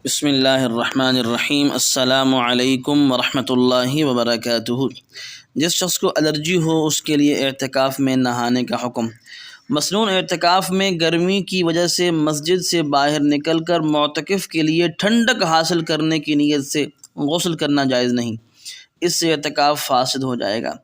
بسم اللہ الرحمن الرحیم۔ السلام علیکم ورحمۃ اللہ وبرکاتہ۔ جس شخص کو الرجی ہو اس کے لیے اعتکاف میں نہانے کا حکم۔ مثلاً اعتکاف میں گرمی کی وجہ سے مسجد سے باہر نکل کر معتکف کے لیے ٹھنڈک حاصل کرنے کی نیت سے غسل کرنا جائز نہیں، اس سے اعتکاف فاسد ہو جائے گا۔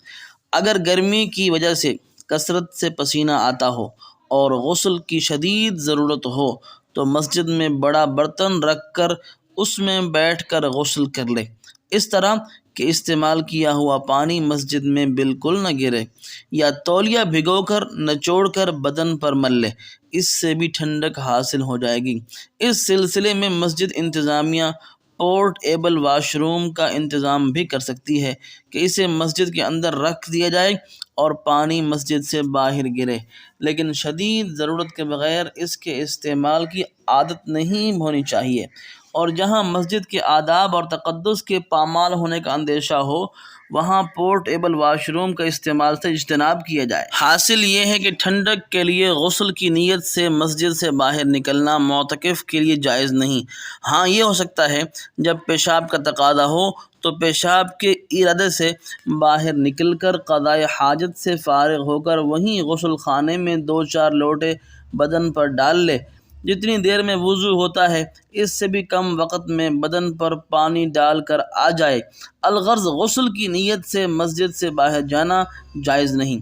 اگر گرمی کی وجہ سے کثرت سے پسینہ آتا ہو اور غسل کی شدید ضرورت ہو تو مسجد میں بڑا برتن رکھ کر اس میں بیٹھ کر غسل کر لے، اس طرح کہ استعمال کیا ہوا پانی مسجد میں بالکل نہ گرے، یا تولیہ بھگو کر نچوڑ کر بدن پر مل لے، اس سے بھی ٹھنڈک حاصل ہو جائے گی۔ اس سلسلے میں مسجد انتظامیہ پورٹ ایبل واش روم کا انتظام بھی کر سکتی ہے کہ اسے مسجد کے اندر رکھ دیا جائے اور پانی مسجد سے باہر گرے، لیکن شدید ضرورت کے بغیر اس کے استعمال کی عادت نہیں ہونی چاہیے، اور جہاں مسجد کے آداب اور تقدس کے پامال ہونے کا اندیشہ ہو وہاں پورٹ ایبل واش روم کا استعمال سے اجتناب کیا جائے۔ حاصل یہ ہے کہ ٹھنڈک کے لیے غسل کی نیت سے مسجد سے باہر نکلنا معتکف کے لیے جائز نہیں۔ ہاں، یہ ہو سکتا ہے جب پیشاب کا تقاضا ہو تو پیشاب کے ارادے سے باہر نکل کر قضائے حاجت سے فارغ ہو کر وہیں غسل خانے میں 2-4 لوٹے بدن پر ڈال لے، جتنی دیر میں وضو ہوتا ہے اس سے بھی کم وقت میں بدن پر پانی ڈال کر آ جائے۔ الغرض غسل کی نیت سے مسجد سے باہر جانا جائز نہیں۔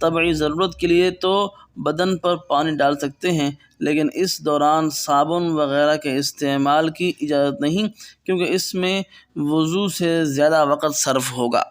طبعی ضرورت کے لیے تو بدن پر پانی ڈال سکتے ہیں، لیکن اس دوران صابن وغیرہ کے استعمال کی اجازت نہیں، کیونکہ اس میں وضو سے زیادہ وقت صرف ہوگا۔